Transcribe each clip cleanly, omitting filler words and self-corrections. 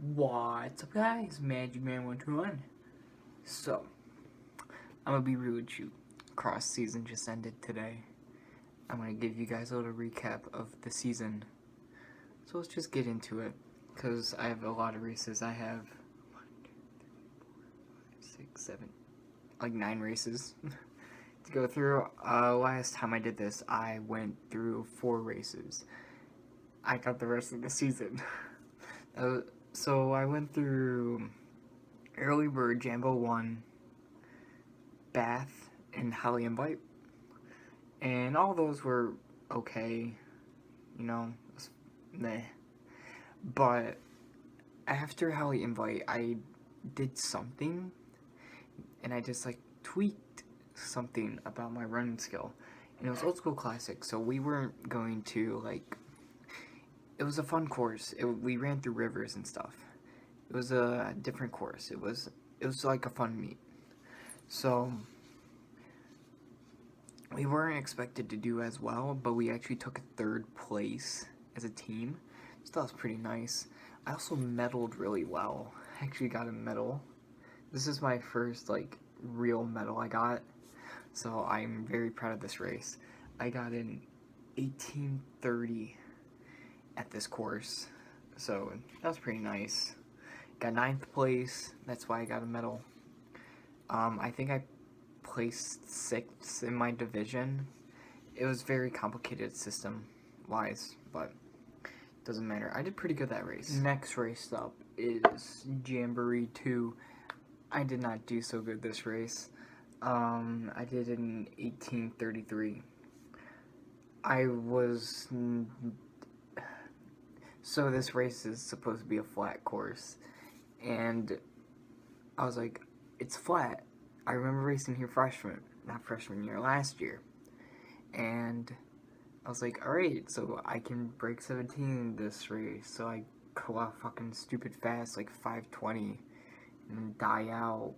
What's up, guys? Magic Man 121. So, I'm gonna be real with you. Cross season just ended today. I'm gonna give you guys a little recap of the season. So let's just get into it, because I have a lot of races. I have 6, 7, like 9 races to go through. Last time I did this, I went through 4 races. I got the rest of the season. So I went through Early Bird, Jambo 1, Bath, and Holly Invite. And all those were okay, you know, meh. But after Holly Invite, I did something, and I just like tweaked something about my running skill. And it was Old School Classic, so we weren't going to like. It was a fun course. We ran through rivers and stuff. It was a different course. It was like a fun meet. So we weren't expected to do as well, but we actually took 3rd place as a team. So that was pretty nice. I also medaled really well. I actually got a medal. This is my first like real medal I got. So I'm very proud of this race. I got an 18:30 at this course. So that was pretty nice. Got 9th place. That's why I got a medal. I think I placed 6th in my division. It was very complicated system wise, but doesn't matter. I did pretty good that race. Next race up is Jamboree 2. I did not do so good this race. I did an 18:33. I was... So this race is supposed to be a flat course, and I was like, it's flat. I remember racing here not freshman year, last year, and I was like, alright, so I can break 17 this race, so I go out fucking stupid fast, like 5:20, and then die out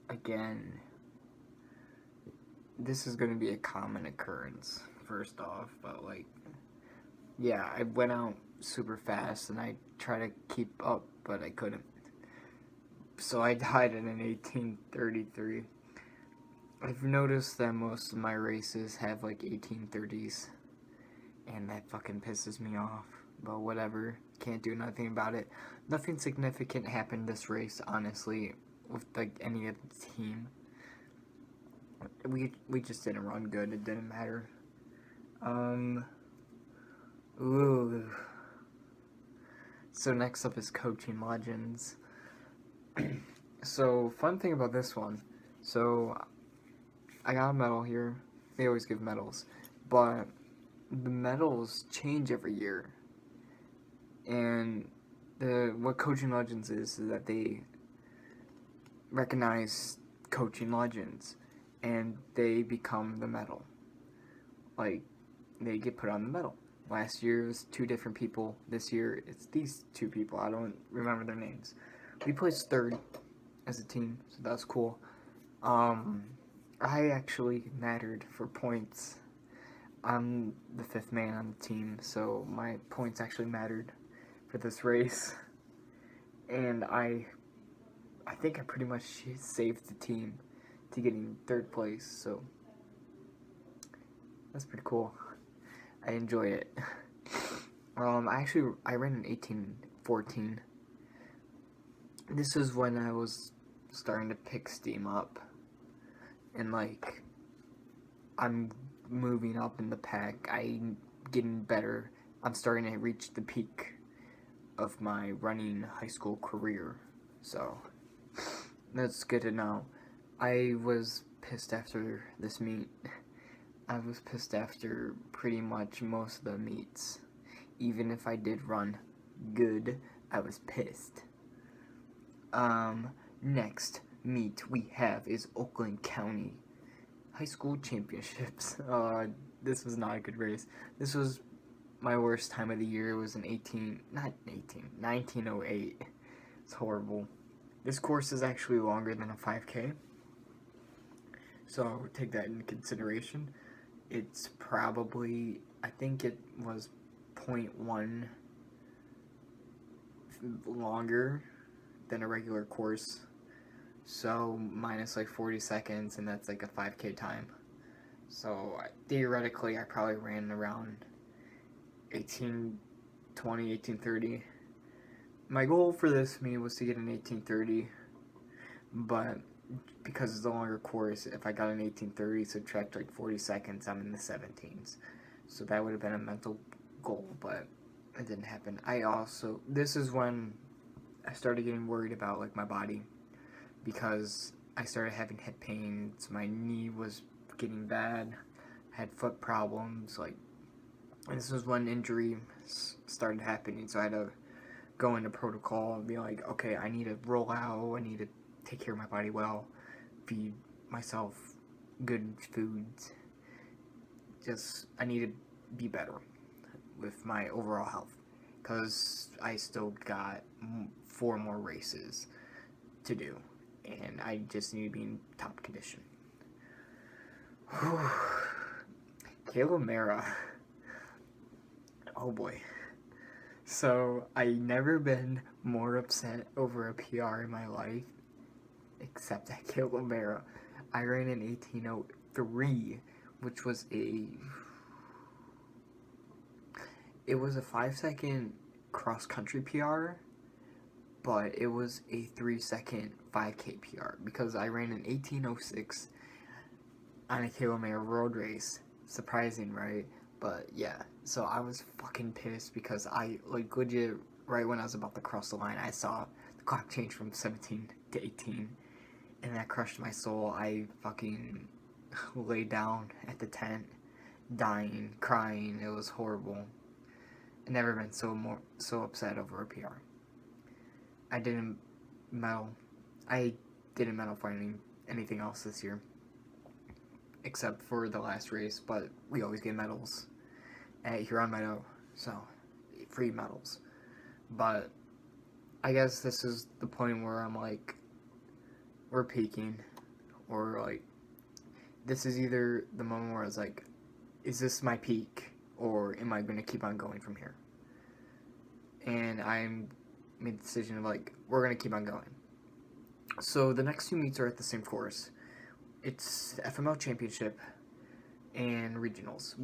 again. This is gonna be a common occurrence, first off, but like, yeah, I went out super fast, and I tried to keep up, but I couldn't. So I died in an 18:33. I've noticed that most of my races have like 18:30s, and that fucking pisses me off. But whatever, can't do nothing about it. Nothing significant happened this race, honestly, with like any of the team. We just didn't run good. It didn't matter. Ooh. So next up is Coaching Legends. So fun thing about this one. So I got a medal here. They always give medals, but the medals change every year. And what Coaching Legends is that they recognize coaching legends, and they become the medal. Like, they get put on the medal. Last year it was 2 different people. This year it's these 2 people. I don't remember their names. We placed 3rd as a team, so that's cool. I actually mattered for points. I'm the 5th man on the team, so my points actually mattered for this race. And I think I pretty much saved the team to getting 3rd place, so that's pretty cool. I enjoy it. I ran an 18:14. This is when I was starting to pick steam up, and like, I'm moving up in the pack. I'm getting better. I'm starting to reach the peak of my running high school career, so that's good to know. I was pissed after this meet. I was pissed after pretty much most of the meets. Even if I did run good, I was pissed. Next meet we have is Oakland County High School Championships. This was not a good race. This was my worst time of the year. It was an 1908. It's horrible. This course is actually longer than a 5K, so take that into consideration. It's probably, I think it was 0.1 longer than a regular course. So minus like 40 seconds, and that's like a 5K time. So theoretically, I probably ran around 18:20, 18:30. My goal for this meet was to get an 18:30, but because it's a longer course, if I got an 18:30, subtract like 40 seconds, I'm in the 17s. So that would have been a mental goal, but it didn't happen. This is when I started getting worried about like my body, because I started having hip pains, my knee was getting bad, I had foot problems, like, and this was when injury started happening, so I had to go into protocol and be like, okay, I need to roll out, I need to take care of my body well, feed myself good foods, I need to be better with my overall health, because I still got 4 more races to do, and I just need to be in top condition. Caleb Mara. Oh boy. So, I never been more upset over a PR in my life, except at Caleb Mara. I ran an 18:03, which was it was a 5-second cross-country PR, but it was a 3-second 5K PR, because I ran an 18:06 on a Caleb Mara road race. Surprising, right? But yeah, so I was fucking pissed, because I, like, legit, right when I was about to cross the line, I saw the clock change from 17 to 18, and that crushed my soul. I fucking laid down at the tent, dying, crying. It was horrible. I've never been so upset over a PR. I didn't medal for anything else this year, except for the last race, but we always get medals at Huron Meadow, so free medals. But I guess this is the point where I'm like, we're peaking, or like, this is either the moment where I was like, is this my peak, or am I going to keep on going from here? And I made the decision of like, we're going to keep on going. So the next 2 meets are at the same course. It's the FML Championship and Regionals.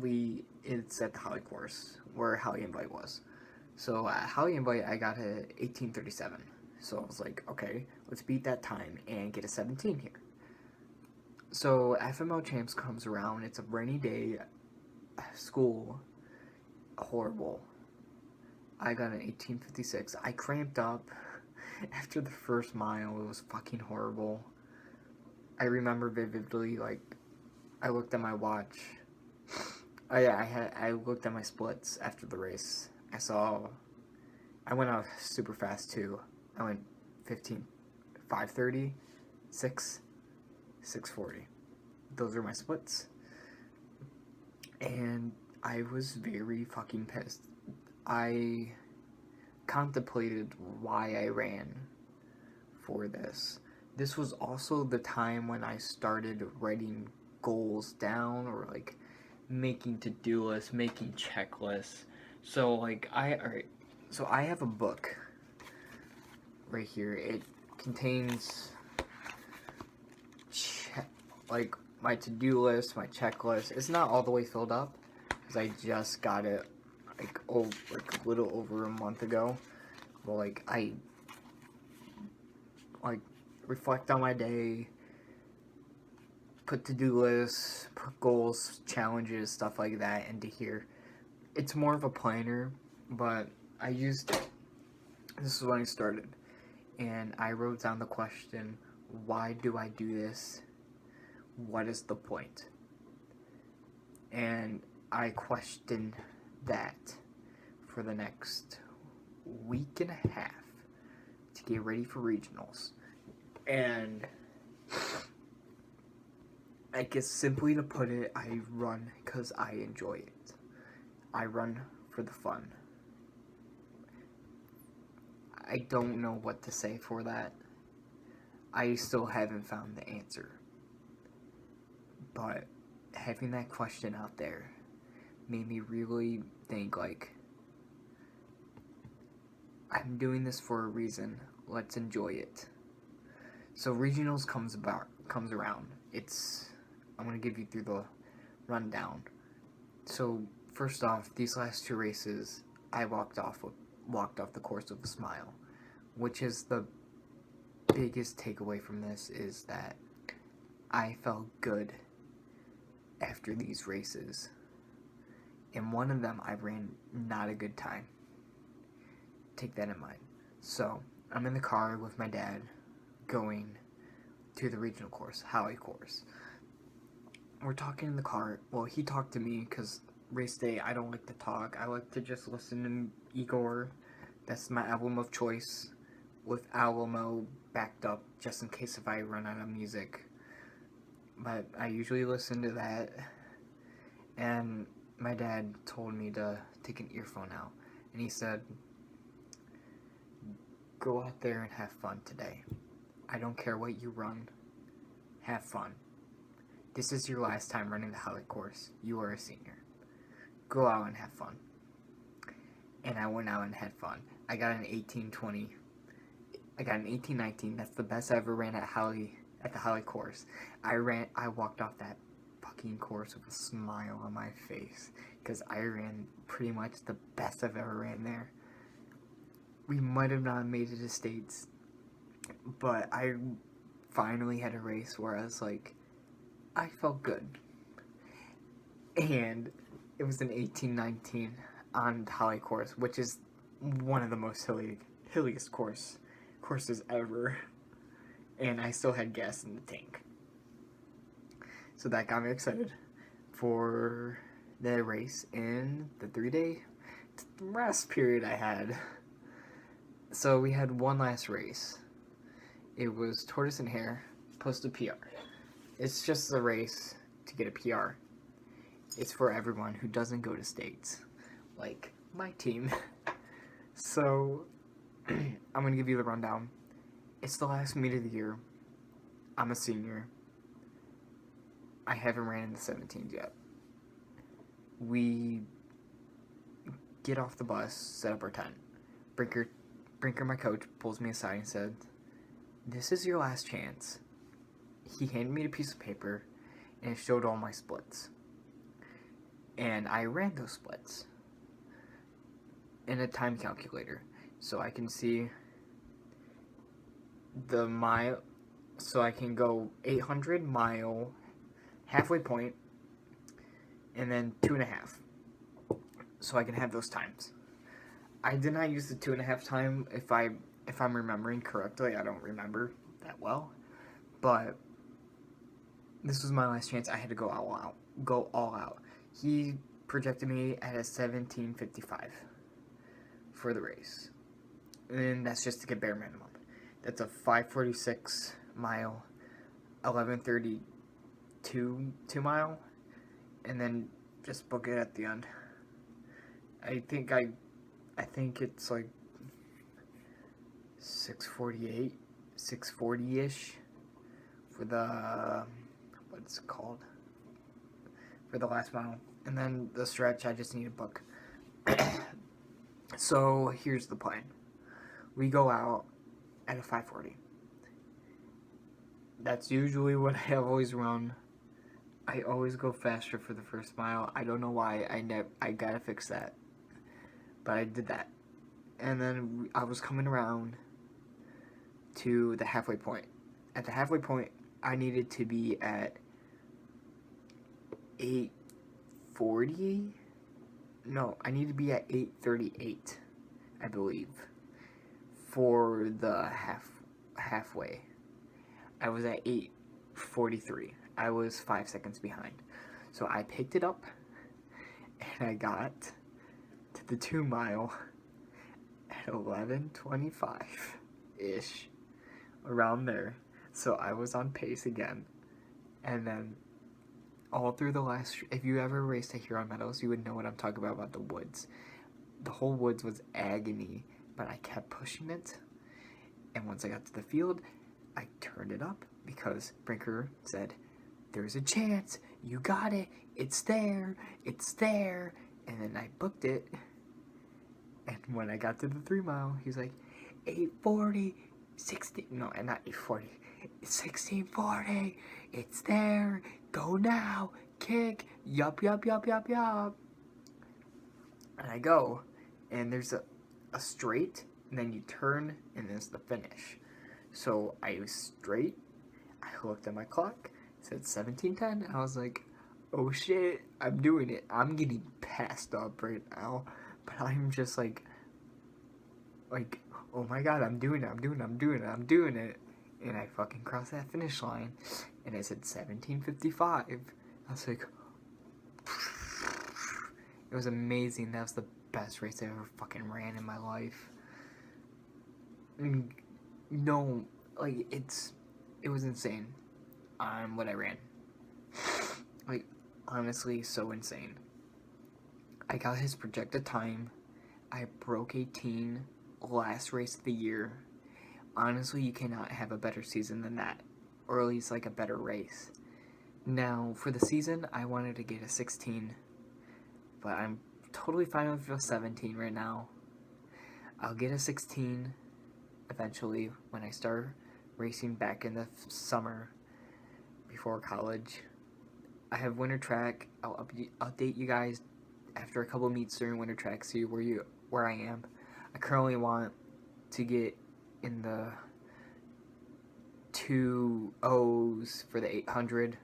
It's at the Holly course, where Holly Invite was. So at Holly Invite, I got a 18:37. So I was like, okay, let's beat that time and get a 17 here. So FML Champs comes around. It's a rainy day, school, horrible. I got an 18:56. I cramped up after the first mile. It was fucking horrible. I remember vividly, like, I looked at my watch. I looked at my splits after the race. I went out super fast too. I went 15, 5:30, 6, 6:40. Those are my splits. And I was very fucking pissed. I contemplated why I ran for this. This was also the time when I started writing goals down, or like making to-do lists, making checklists. So like so I have a book right here. It contains like my to-do list, my checklist. It's not all the way filled up, because I just got it like a little over a month ago. But like I reflect on my day, put to-do lists, put goals, challenges, stuff like that into here. It's more of a planner, but I used it. This is when I started, and I wrote down the question, why do I do this? What is the point? And I questioned that for the next week and a half to get ready for regionals. And I guess simply to put it, I run because I enjoy it. I run for the fun. I don't know what to say for that. I still haven't found the answer. But having that question out there made me really think, like, I'm doing this for a reason. Let's enjoy it. So regionals comes around. I'm gonna give you through the rundown. So first off, these last two races, I walked off the course with a smile, which is the biggest takeaway from this, is that I felt good after these races. In one of them, I ran not a good time. Take that in mind. So I'm in the car with my dad going to the regional course, Halley course. We're talking in the car. Well, he talked to me because race day, I don't like to talk. I like to just listen to Igor. That's my album of choice, with Alamo backed up just in case if I run out of music. But I usually listen to that. And my dad told me to take an earphone out. And he said, go out there and have fun today. I don't care what you run. Have fun. This is your last time running the Halley course. You are a senior. Go out and have fun. And I went out and had fun. I got an 18:20. I got an 18:19. That's the best I ever ran at the Halley course. I walked off that fucking course with a smile on my face because I ran pretty much the best I've ever ran there. We might have not made it to states, but I finally had a race where I was like, I felt good. And it was an 18:19 on the Halley course, which is one of the most hilliest courses ever. And I still had gas in the tank. So that got me excited for the race in the 3-day rest period I had. So we had one last race. It was Tortoise and Hare, posted PR. It's just a race to get a PR. It's for everyone who doesn't go to states, like my team. So I'm going to give you the rundown. It's the last meet of the year. I'm a senior. I haven't ran in the 17s yet. We get off the bus, set up our tent. Brinker, my coach, pulls me aside and said, this is your last chance. He handed me a piece of paper and it showed all my splits. And I ran those splits in a time calculator so I can see the mile, so I can go 800 mile halfway point and then 2.5, so I can have those times. I did not use the 2.5 time. If I'm remembering correctly, I don't remember that well, but this was my last chance. I had to go all out. He projected me at a 17:55 for the race, and that's just to get bare minimum. That's a 5:46 mile, 11:32 2 mile, and then just book it at the end. I think it's like 6:48, 6:40-ish for the, what's it called, for the last mile. And then the stretch, I just need a book. So here's the plan. We go out at a 5:40. That's usually what I have always run. I always go faster for the first mile. I don't know why. I gotta fix that. But I did that. And then I was coming around to the halfway point. At the halfway point, I needed to be at 8:40. No, I need to be at 8:38, I believe, for the halfway. I was at 8:43. I was 5 seconds behind. So I picked it up, and I got to the 2 mile at 11:25-ish, around there. So I was on pace again. And then all through the last, if you ever raced at Huron Meadows, you would know what I'm talking about the woods. The whole woods was agony, but I kept pushing it. And once I got to the field, I turned it up because Brinker said, there's a chance, you got it, it's there, and then I booked it, And when I got to the 3 mile, he's like, 8:40, 16, no, not 8:40, 16:40, it's there, go now, kick, yup, yup, yup, yup, yup. And I go, and there's a straight, and then you turn, and there's the finish. So I was straight, I looked at my clock, it said 17:10, I was like, oh shit, I'm doing it. I'm getting passed up right now, but I'm just like, oh my god, I'm doing it, and I fucking crossed that finish line, and it said 17:55. I was like, it was amazing. That was the best race I ever fucking ran in my life. No, like, it was insane on what I ran. Like, honestly, so insane. I got his projected time. I broke 18 last race of the year. Honestly, you cannot have a better season than that, or at least like a better race. Now, for the season, I wanted to get a 16, but I'm totally fine with a 17 right now. I'll get a 16 eventually when I start racing back in the summer before college. I have winter track. I'll update you guys after a couple meets during winter track, see where I am. I currently want to get in the 2:0s for the 800.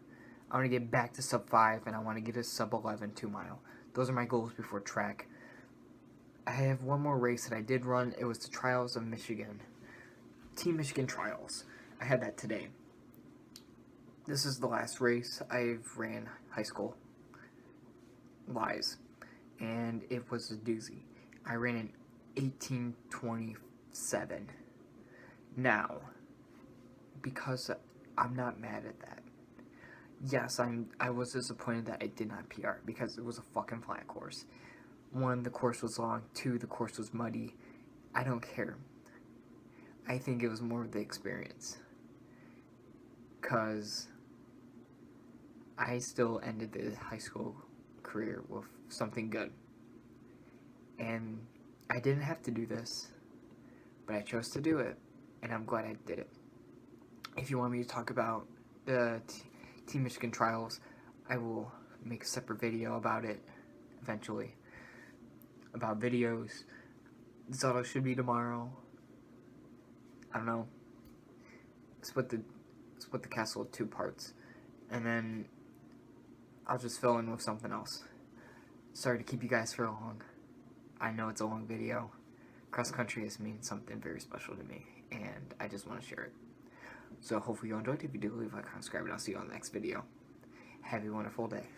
I want to get back to sub 5, and I want to get a sub 11 2 mile. Those are my goals before track. I have one more race that I did run. It was the Trials of Michigan. Team Michigan Trials. I had that today. This is the last race I've ran high school. Lies. And it was a doozy. I ran an 18:27. Now, because I'm not mad at that. Yes, I was disappointed that I did not PR because it was a fucking flat course. 1, the course was long. 2, the course was muddy. I don't care. I think it was more of the experience. Because I still ended the high school career with something good. And I didn't have to do this, but I chose to do it, and I'm glad I did it. If you want me to talk about the Team Michigan Trials, I will make a separate video about it eventually. About videos. This auto should be tomorrow. I don't know. Split the castle in 2 parts, and then I'll just fill in with something else. Sorry to keep you guys for long. I know it's a long video. Cross country has means something very special to me, and I just want to share it. So hopefully you enjoyed it. If you do, leave a like, subscribe, and I'll see you on the next video. Have a wonderful day.